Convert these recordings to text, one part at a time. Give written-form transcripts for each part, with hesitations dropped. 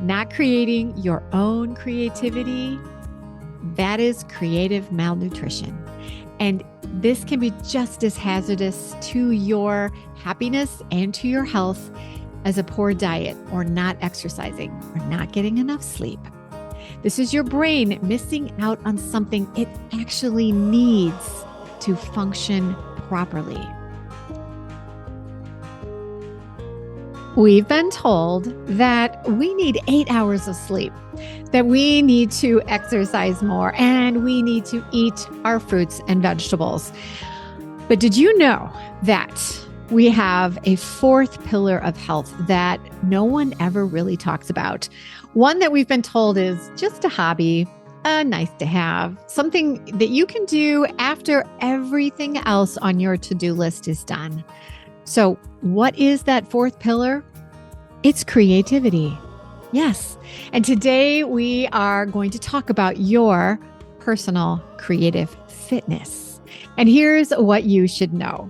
not creating your own creativity, that is creative malnutrition. And this can be just as hazardous to your happiness and to your health as a poor diet or not exercising or not getting enough sleep. This is your brain missing out on something it actually needs to function properly. We've been told that we need 8 hours of sleep, that we need to exercise more, and we need to eat our fruits and vegetables. But did you know that we have a fourth pillar of health that no one ever really talks about? One that we've been told is just a hobby, nice to have, something that you can do after everything else on your to-do list is done. So what is that fourth pillar? It's creativity. Yes. And today we are going to talk about your personal creative fitness. And here's what you should know.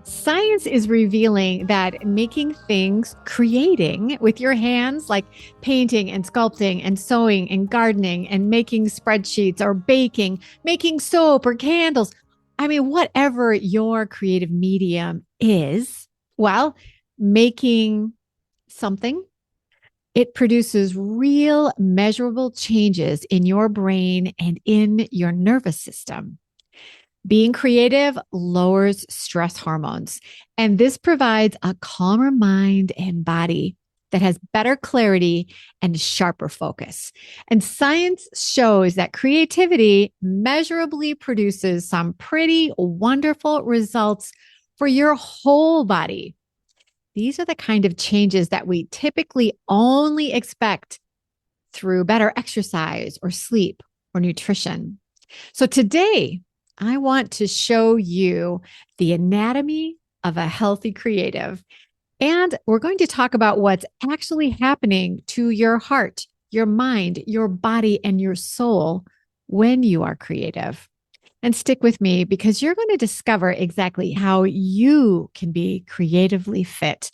Science is revealing that making things, creating with your hands, like painting and sculpting and sewing and gardening and making spreadsheets or baking, making soap or candles, whatever your creative medium is, well, making something, it produces real measurable changes in your brain and in your nervous system. Being creative lowers stress hormones, and this provides a calmer mind and body that has better clarity and sharper focus. And science shows that creativity measurably produces some pretty wonderful results for your whole body. These are the kind of changes that we typically only expect through better exercise or sleep or nutrition. So today, I want to show you the anatomy of a healthy creative. And we're going to talk about what's actually happening to your heart, your mind, your body, and your soul when you are creative. And stick with me because you're going to discover exactly how you can be creatively fit,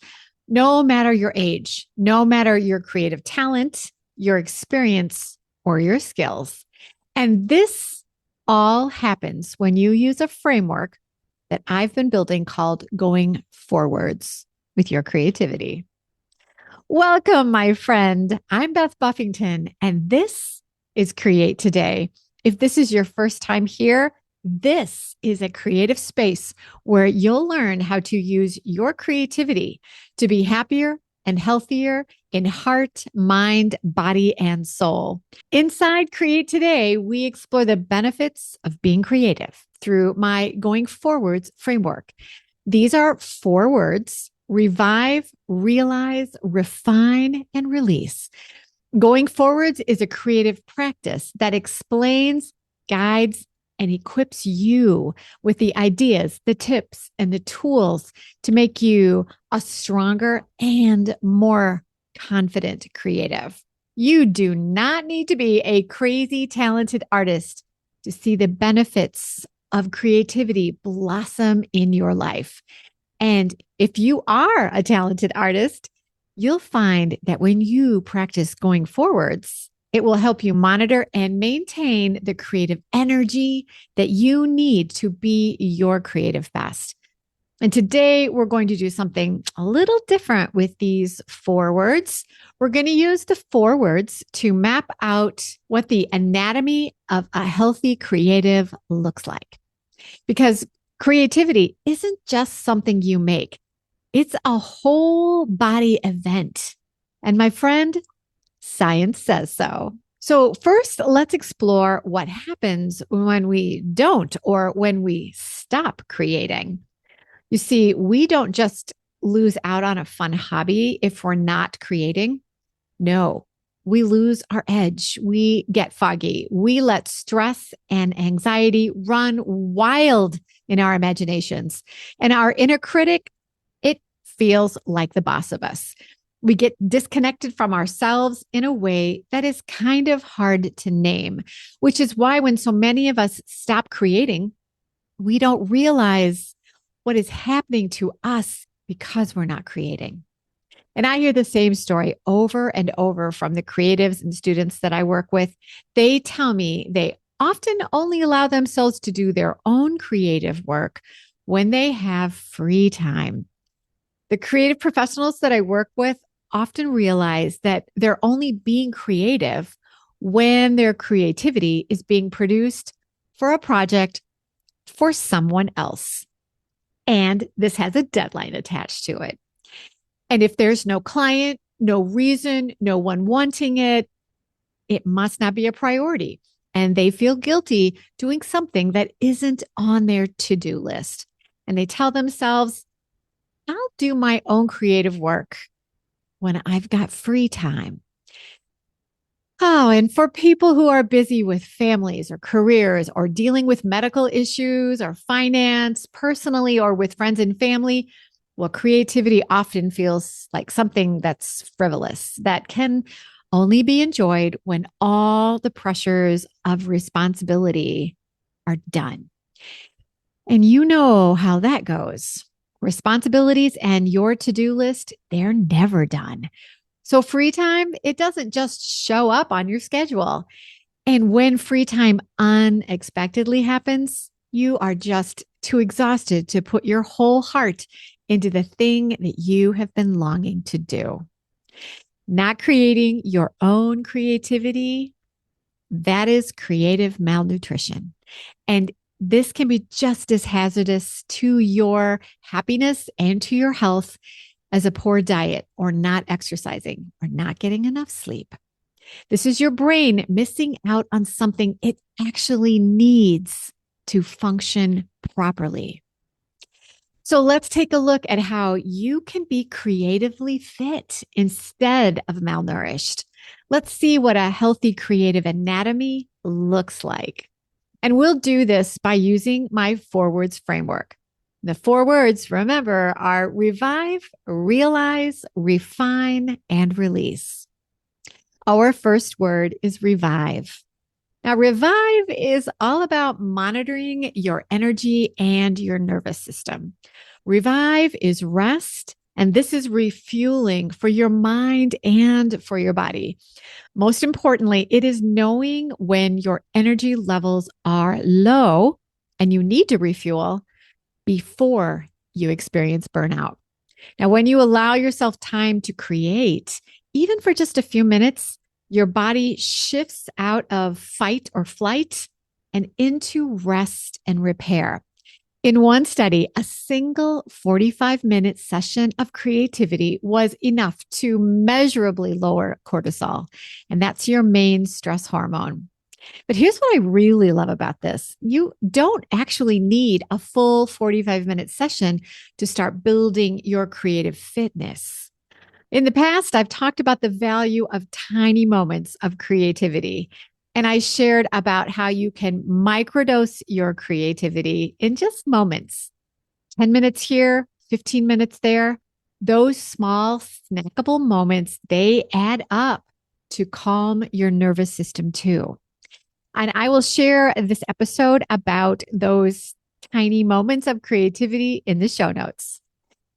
no matter your age, no matter your creative talent, your experience, or your skills. And this all happens when you use a framework that I've been building called Going FourWords with your creativity. Welcome, my friend. I'm Beth Buffington, and this is Create.today. If this is your first time here, this is a creative space where you'll learn how to use your creativity to be happier and healthier in heart, mind, body, and soul. Inside Create.today, we explore the benefits of being creative through my Going FourWords framework. These are 4 words: revive, realize, refine, and release. Going FourWords is a creative practice that explains, guides, and equips you with the ideas, the tips, and the tools to make you a stronger and more confident creative. You do not need to be a crazy talented artist to see the benefits of creativity blossom in your life. And if you are a talented artist, you'll find that when you practice Going FourWords, it will help you monitor and maintain the creative energy that you need to be your creative best. And today we're going to do something a little different with these 4 words. We're going to use the 4 words to map out what the anatomy of a healthy creative looks like. Because creativity isn't just something you make. It's a whole body event. And my friend, science says so. So first, let's explore what happens when we don't or when we stop creating. You see, we don't just lose out on a fun hobby if we're not creating. No, we lose our edge. We get foggy. We let stress and anxiety run wild in our imaginations. And our inner critic, it feels like the boss of us. We get disconnected from ourselves in a way that is kind of hard to name, which is why when so many of us stop creating, we don't realize what is happening to us because we're not creating. And I hear the same story over and over from the creatives and students that I work with. They tell me they often only allow themselves to do their own creative work when they have free time. The creative professionals that I work with often realize that they're only being creative when their creativity is being produced for a project for someone else. And this has a deadline attached to it. And if there's no client, no reason, no one wanting it, it must not be a priority. And they feel guilty doing something that isn't on their to-do list. And they tell themselves, I'll do my own creative work when I've got free time. Oh, and for people who are busy with families or careers or dealing with medical issues or finance, personally or with friends and family, well, creativity often feels like something that's frivolous, that can only be enjoyed when all the pressures of responsibility are done. And you know how that goes. Responsibilities and your to-do list, they're never done. So free time, it doesn't just show up on your schedule. And when free time unexpectedly happens, you are just too exhausted to put your whole heart into the thing that you have been longing to do. Not creating your own creativity, that is creative malnutrition. And this can be just as hazardous to your happiness and to your health as a poor diet or not exercising or not getting enough sleep. This is your brain missing out on something it actually needs to function properly. So let's take a look at how you can be creatively fit instead of malnourished. Let's see what a healthy creative anatomy looks like. And we'll do this by using my FourWords framework. The 4 words, remember, are revive, realize, refine, and release. Our first word is revive. Now, revive is all about monitoring your energy and your nervous system. Revive is rest, and this is refueling for your mind and for your body. Most importantly, it is knowing when your energy levels are low and you need to refuel before you experience burnout. Now, when you allow yourself time to create, even for just a few minutes, your body shifts out of fight or flight and into rest and repair. In one study, a single 45-minute session of creativity was enough to measurably lower cortisol, and that's your main stress hormone. But here's what I really love about this. You don't actually need a full 45-minute session to start building your creative fitness. In the past, I've talked about the value of tiny moments of creativity. And I shared about how you can microdose your creativity in just moments. 10 minutes here, 15 minutes there. Those small snackable moments, they add up to calm your nervous system too. And I will share this episode about those tiny moments of creativity in the show notes.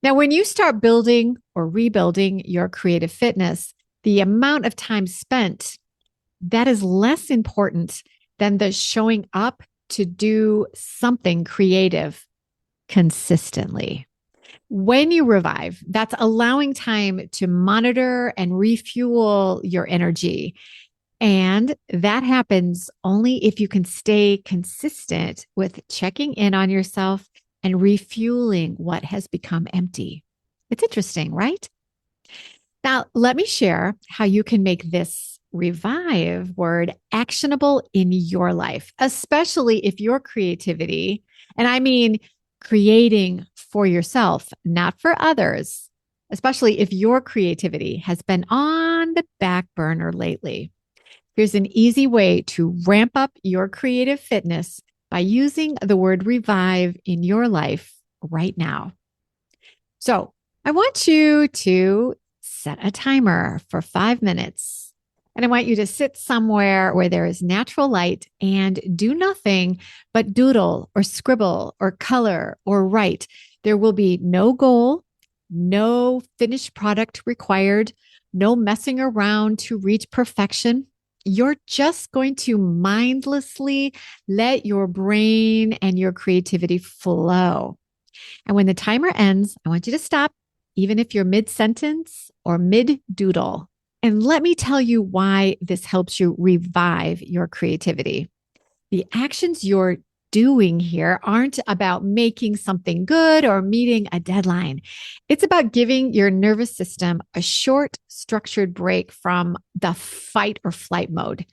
Now, when you start building or rebuilding your creative fitness, the amount of time spent, that is less important than the showing up to do something creative consistently. When you revive, that's allowing time to monitor and refuel your energy. And that happens only if you can stay consistent with checking in on yourself and refueling what has become empty. It's interesting, right? Now, let me share how you can make this revive word actionable in your life, especially if your creativity, and I mean creating for yourself, not for others, especially if your creativity has been on the back burner lately. Here's an easy way to ramp up your creative fitness by using the word revive in your life right now. So I want you to set a timer for 5 minutes. And I want you to sit somewhere where there is natural light and do nothing but doodle or scribble or color or write. There will be no goal no finished product required, no messing around to reach perfection. You're just going to mindlessly let your brain and your creativity flow. And when the timer ends, I want you to stop, even if you're mid sentence or mid doodle. And let me tell you why this helps you revive your creativity. The actions you're doing here aren't about making something good or meeting a deadline. It's about giving your nervous system a short, structured break from the fight or flight mode.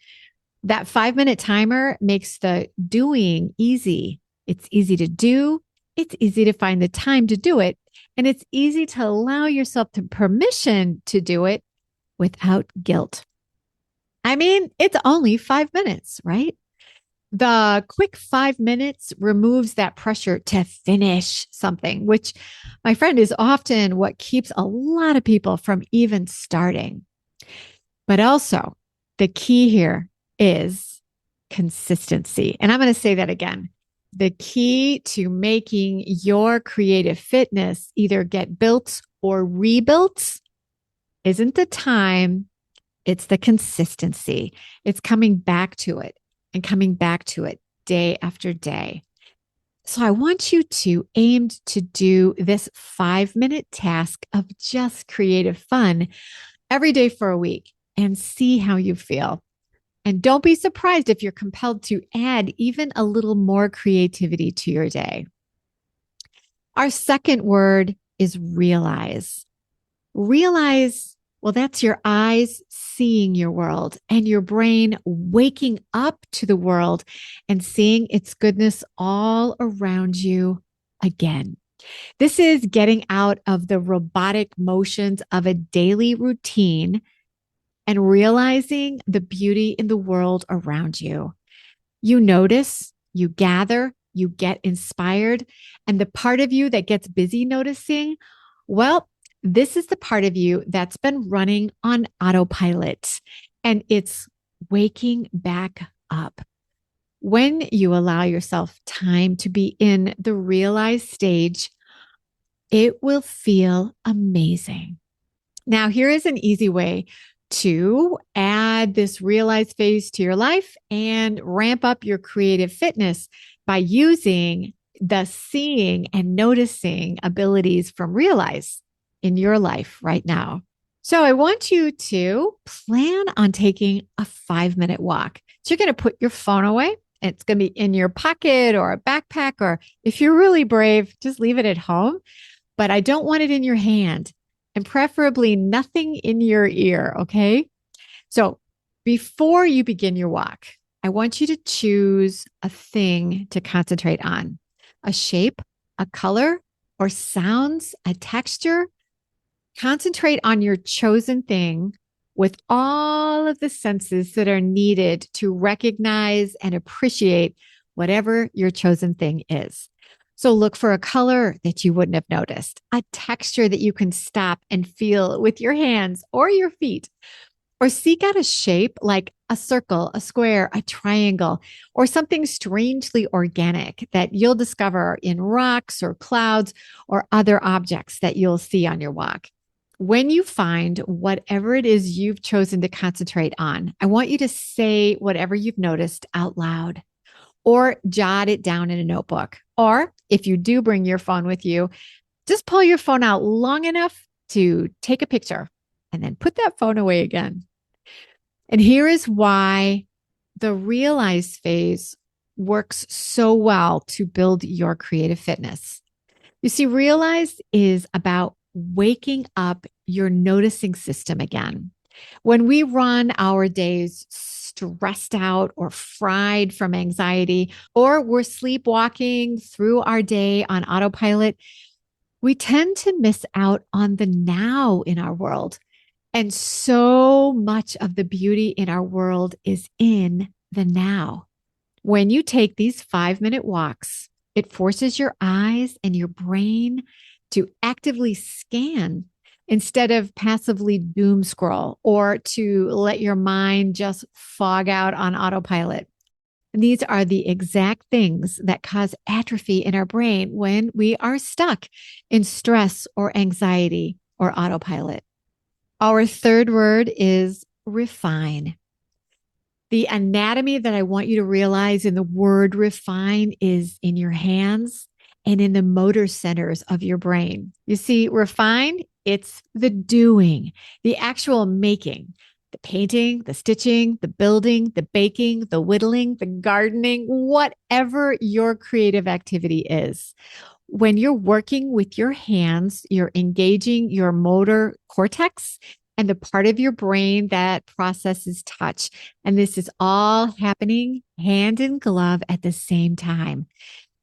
That 5-minute timer makes the doing easy. It's easy to do. It's easy to find the time to do it. And it's easy to allow yourself the permission to do it without guilt. I mean, it's only 5 minutes, right? The quick 5 minutes removes that pressure to finish something, which, my friend, is often what keeps a lot of people from even starting. But also, the key here is consistency. And I'm going to say that again. The key to making your creative fitness either get built or rebuilt isn't the time, it's the consistency. It's coming back to it and coming back to it day after day. So I want you to aim to do this 5-minute task of just creative fun every day for a week and see how you feel. And don't be surprised if you're compelled to add even a little more creativity to your day. Our second word is realize. Realize, well, that's your eyes seeing your world and your brain waking up to the world and seeing its goodness all around you again. This is getting out of the robotic motions of a daily routine and realizing the beauty in the world around you. You notice, you gather, you get inspired, and the part of you that gets busy noticing, well, this is the part of you that's been running on autopilot, and it's waking back up. When you allow yourself time to be in the realized stage, it will feel amazing. Now, here is an easy way to add this realized phase to your life and ramp up your creative fitness by using the seeing and noticing abilities from realize in your life right now. So I want you to plan on taking a 5-minute walk. So you're going to put your phone away. It's going to be in your pocket or a backpack, or if you're really brave, just leave it at home. But I don't want it in your hand. And preferably nothing in your ear, okay? So before you begin your walk, I want you to choose a thing to concentrate on, a shape, a color, or sounds, a texture. Concentrate on your chosen thing with all of the senses that are needed to recognize and appreciate whatever your chosen thing is. So look for a color that you wouldn't have noticed, a texture that you can stop and feel with your hands or your feet, or seek out a shape like a circle, a square, a triangle, or something strangely organic that you'll discover in rocks or clouds or other objects that you'll see on your walk. When you find whatever it is you've chosen to concentrate on, I want you to say whatever you've noticed out loud, or jot it down in a notebook. Or if you do bring your phone with you, just pull your phone out long enough to take a picture and then put that phone away again. And here is why the realize phase works so well to build your creative fitness. You see, realize is about waking up your noticing system again. When we run our days stressed out or fried from anxiety, or we're sleepwalking through our day on autopilot, we tend to miss out on the now in our world. And so much of the beauty in our world is in the now. When you take these 5-minute walks, it forces your eyes and your brain to actively scan instead of passively doom scroll or to let your mind just fog out on autopilot. And these are the exact things that cause atrophy in our brain when we are stuck in stress or anxiety or autopilot. Our third word is refine. The anatomy that I want you to realize in the word refine is in your hands and in the motor centers of your brain. You see, refine, it's the doing, the actual making, the painting, the stitching, the building, the baking, the whittling, the gardening, whatever your creative activity is. When you're working with your hands, you're engaging your motor cortex and the part of your brain that processes touch. And this is all happening hand in glove at the same time.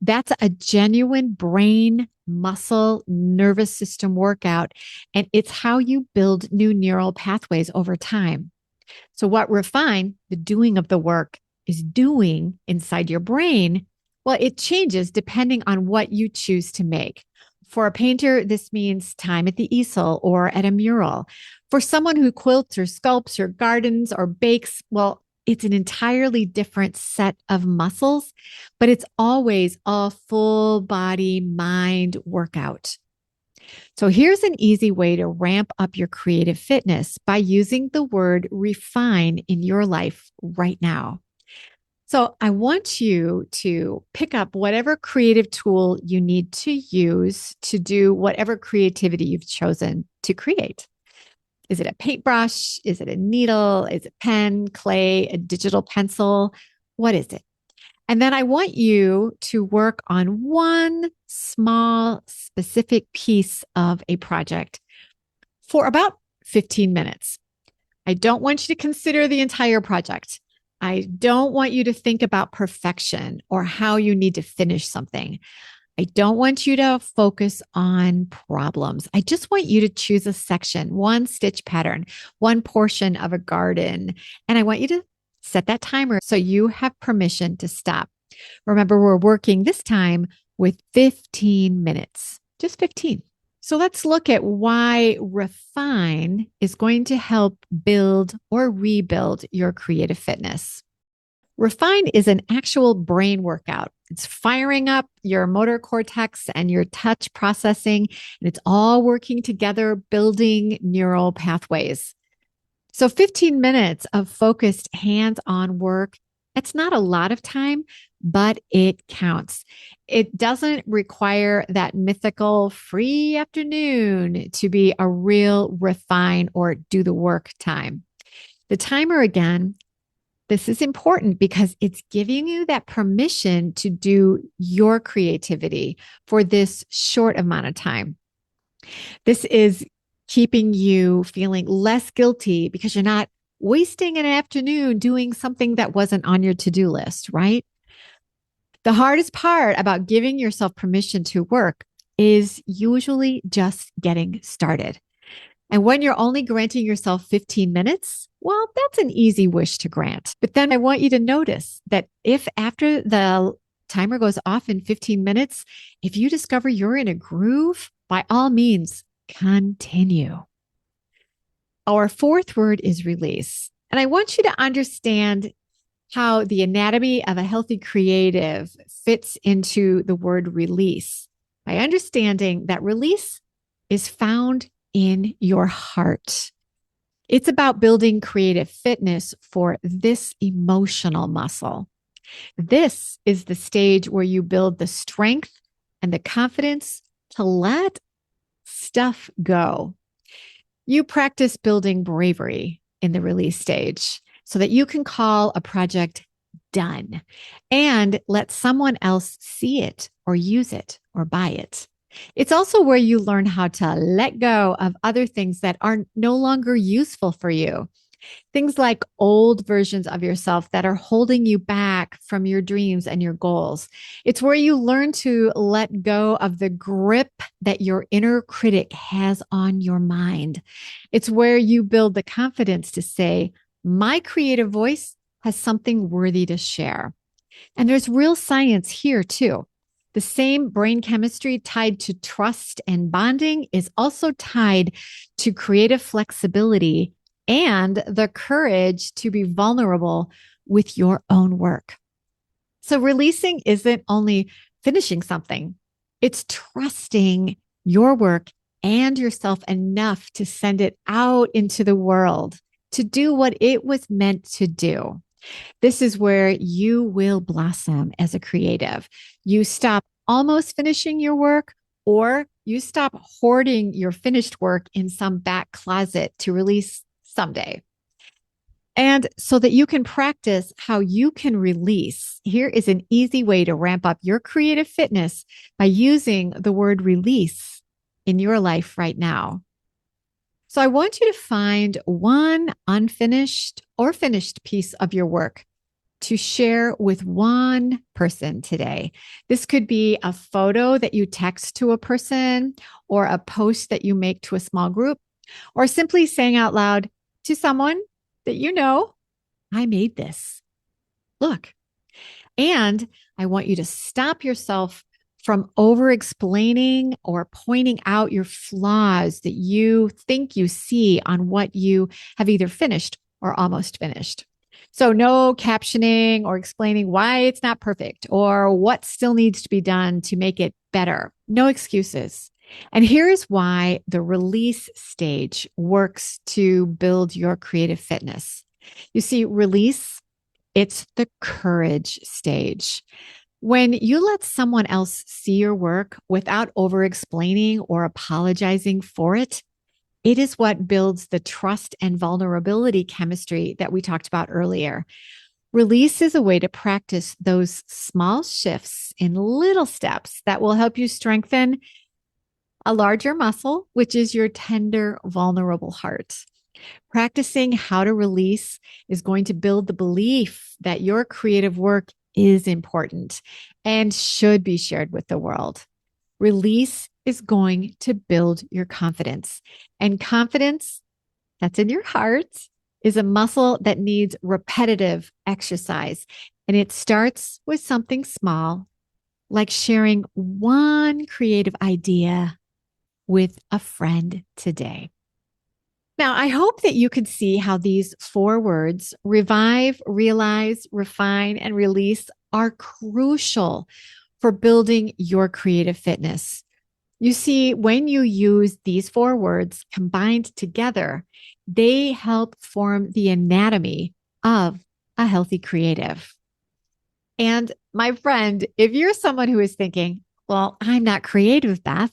That's a genuine brain, muscle, nervous system workout. And it's how you build new neural pathways over time. So, what refine, the doing of the work, is doing inside your brain, well, it changes depending on what you choose to make. For a painter, this means time at the easel or at a mural. For someone who quilts or sculpts or gardens or bakes, well, it's an entirely different set of muscles, but it's always a full body mind workout. So here's an easy way to ramp up your creative fitness by using the word refine in your life right now. So I want you to pick up whatever creative tool you need to use to do whatever creativity you've chosen to create. Is it a paintbrush? Is it a needle? Is it pen, clay, a digital pencil? What is it? And then I want you to work on one small, specific piece of a project for about 15 minutes. I don't want you to consider the entire project. I don't want you to think about perfection or how you need to finish something. I don't want you to focus on problems. I just want you to choose a section, one stitch pattern, one portion of a garden. And I want you to set that timer so you have permission to stop. Remember, we're working this time with 15 minutes, just 15. So let's look at why refine is going to help build or rebuild your creative fitness. Refine is an actual brain workout. It's firing up your motor cortex and your touch processing, and it's all working together, building neural pathways. So 15 minutes of focused hands-on work, it's not a lot of time, but it counts. It doesn't require that mythical free afternoon to be a real refine or do the work time. The timer, again, this is important because it's giving you that permission to do your creativity for this short amount of time. This is keeping you feeling less guilty because you're not wasting an afternoon doing something that wasn't on your to-do list, right? The hardest part about giving yourself permission to work is usually just getting started. And when you're only granting yourself 15 minutes, well, that's an easy wish to grant. But then I want you to notice that if after the timer goes off in 15 minutes, if you discover you're in a groove, by all means, continue. Our fourth word is release. And I want you to understand how the anatomy of a healthy creative fits into the word release by understanding that release is found in your heart. It's about building creative fitness for this emotional muscle. This is the stage where you build the strength and the confidence to let stuff go. You practice building bravery in the release stage so that you can call a project done and let someone else see it or use it or buy it. It's also where you learn how to let go of other things that are no longer useful for you. Things like old versions of yourself that are holding you back from your dreams and your goals. It's where you learn to let go of the grip that your inner critic has on your mind. It's where you build the confidence to say, my creative voice has something worthy to share. And there's real science here too. The same brain chemistry tied to trust and bonding is also tied to creative flexibility and the courage to be vulnerable with your own work. So releasing isn't only finishing something, it's trusting your work and yourself enough to send it out into the world to do what it was meant to do. This is where you will blossom as a creative. You stop almost finishing your work, or you stop hoarding your finished work in some back closet to release someday. And so that you can practice how you can release, here is an easy way to ramp up your creative fitness by using the word release in your life right now. So I want you to find one unfinished or finished piece of your work to share with one person today. This could be a photo that you text to a person, or a post that you make to a small group, or simply saying out loud to someone that you know, I made this. Look. And I want you to stop yourself from over explaining or pointing out your flaws that you think you see on what you have either finished or almost finished. So no captioning or explaining why it's not perfect or what still needs to be done to make it better. No excuses. And here's why the release stage works to build your creative fitness. You see, release, it's the courage stage. When you let someone else see your work without over explaining or apologizing for it, it is what builds the trust and vulnerability chemistry that we talked about earlier. Release is a way to practice those small shifts in little steps that will help you strengthen a larger muscle, which is your tender, vulnerable heart. Practicing how to release is going to build the belief that your creative work is important and should be shared with the world. Release is going to build your confidence. And confidence that's in your heart is a muscle that needs repetitive exercise. And it starts with something small, like sharing one creative idea with a friend today. Now, I hope that you could see how these 4 words, revive, realize, refine, and release, are crucial for building your creative fitness. You see, when you use these 4 words combined together, they help form the anatomy of a healthy creative. And my friend, if you're someone who is thinking, well, I'm not creative, Beth,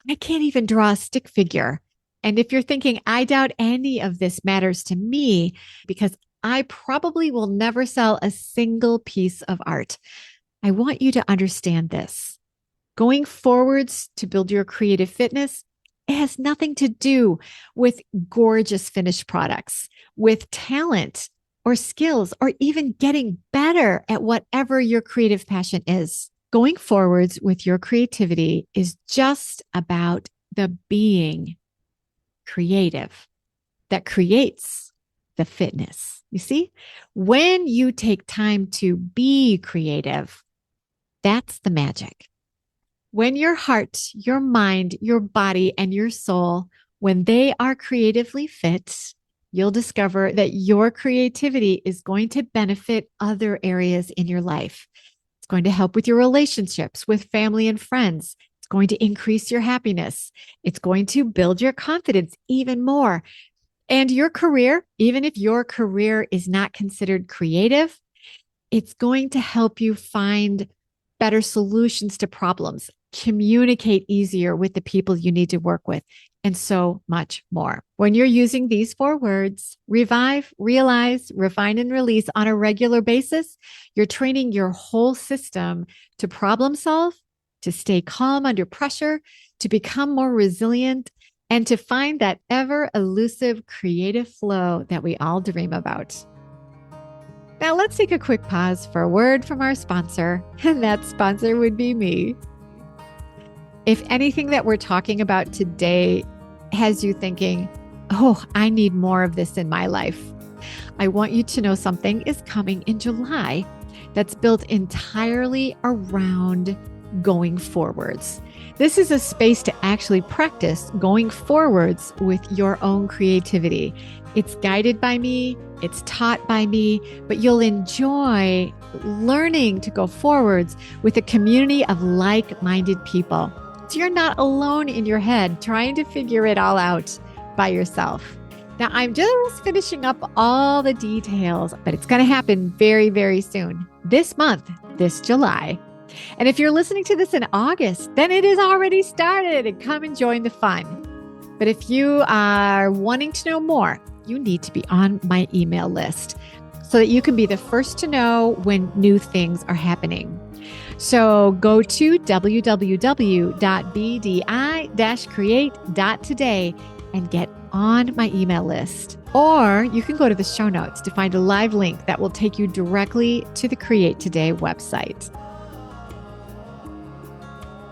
I can't even draw a stick figure. And if you're thinking, I doubt any of this matters to me because I probably will never sell a single piece of art, I want you to understand this. Going forwards to build your creative fitness, it has nothing to do with gorgeous finished products, with talent or skills, or even getting better at whatever your creative passion is. Going forwards with your creativity is just about the being creative that creates the fitness. You see, when you take time to be creative, that's the magic. When your heart, your mind, your body, and your soul, when they are creatively fit, you'll discover that your creativity is going to benefit other areas in your life. It's going to help with your relationships with family and friends. It's going to increase your happiness. It's going to build your confidence even more. And your career, even if your career is not considered creative, it's going to help you find better solutions to problems, communicate easier with the people you need to work with, and so much more. When you're using these 4 words, revive, realize, refine, and release on a regular basis, you're training your whole system to problem solve, to stay calm under pressure, to become more resilient, and to find that ever elusive creative flow that we all dream about. Now let's take a quick pause for a word from our sponsor, and that sponsor would be me. If anything that we're talking about today has you thinking, oh, I need more of this in my life, I want you to know something is coming in July that's built entirely around Going FourWords. This is a space to actually practice going forwards with your own creativity. It's guided by me, it's taught by me, but you'll enjoy learning to go forwards with a community of like-minded people. So you're not alone in your head trying to figure it all out by yourself. Now, I'm just finishing up all the details, but it's going to happen very, very soon. This month, this July. And if you're listening to this in August, then it is already started, and come and join the fun. But if you are wanting to know more, you need to be on my email list so that you can be the first to know when new things are happening. So go to www.bdi-create.today and get on my email list. Or you can go to the show notes to find a live link that will take you directly to the Create Today website.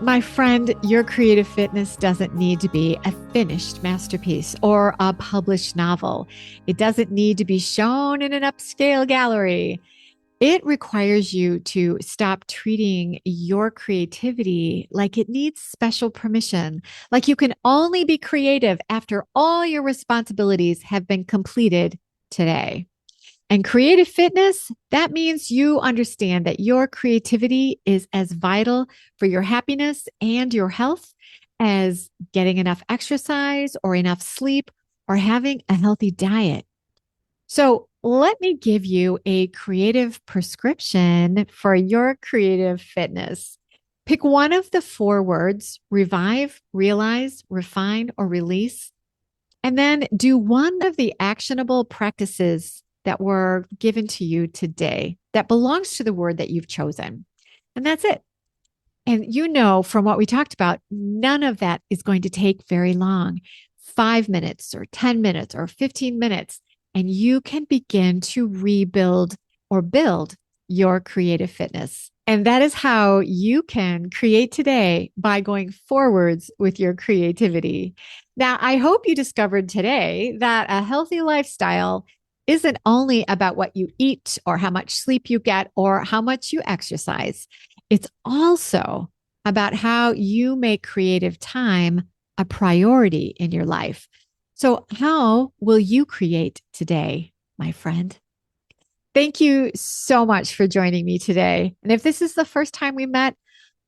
My friend, your creative fitness doesn't need to be a finished masterpiece or a published novel. It doesn't need to be shown in an upscale gallery. It requires you to stop treating your creativity like it needs special permission, like you can only be creative after all your responsibilities have been completed today. And creative fitness, that means you understand that your creativity is as vital for your happiness and your health as getting enough exercise or enough sleep or having a healthy diet. So let me give you a creative prescription for your creative fitness. Pick one of the 4 words: revive, realize, refine, or release. And then do one of the actionable practices that were given to you today that belongs to the word that you've chosen. And that's it. And you know, from what we talked about, none of that is going to take very long. 5 minutes or 10 minutes or 15 minutes. And you can begin to rebuild or build your creative fitness. And that is how you can create today by going forwards with your creativity. Now, I hope you discovered today that a healthy lifestyle isn't only about what you eat or how much sleep you get or how much you exercise. It's also about how you make creative time a priority in your life. So how will you create today, my friend? Thank you so much for joining me today. And if this is the first time we met,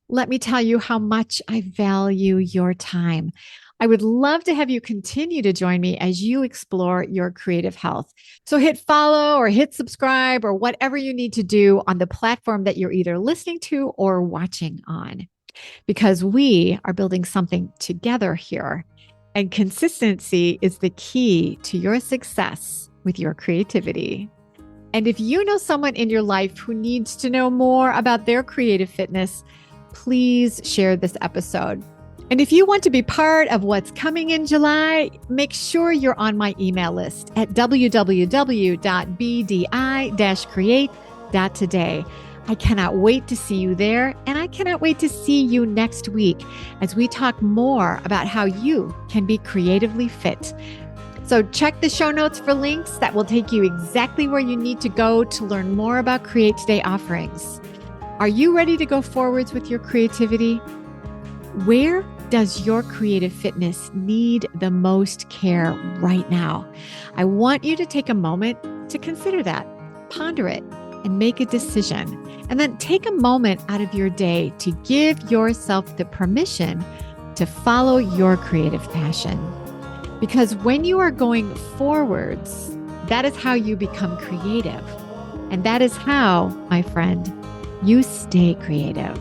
let me tell you how much I value your time. I would love to have you continue to join me as you explore your creative health. So hit follow or hit subscribe or whatever you need to do on the platform that you're either listening to or watching on, because we are building something together here. And consistency is the key to your success with your creativity. And if you know someone in your life who needs to know more about their creative fitness, please share this episode. And if you want to be part of what's coming in July, make sure you're on my email list at www.bdi-create.today. I cannot wait to see you there, and I cannot wait to see you next week as we talk more about how you can be creatively fit. So check the show notes for links that will take you exactly where you need to go to learn more about Create Today offerings. Are you ready to go forwards with your creativity? Where does your creative fitness need the most care right now? I want you to take a moment to consider that, ponder it, and make a decision. And then take a moment out of your day to give yourself the permission to follow your creative passion. Because when you are going forwards, that is how you become creative. And that is how, my friend, you stay creative.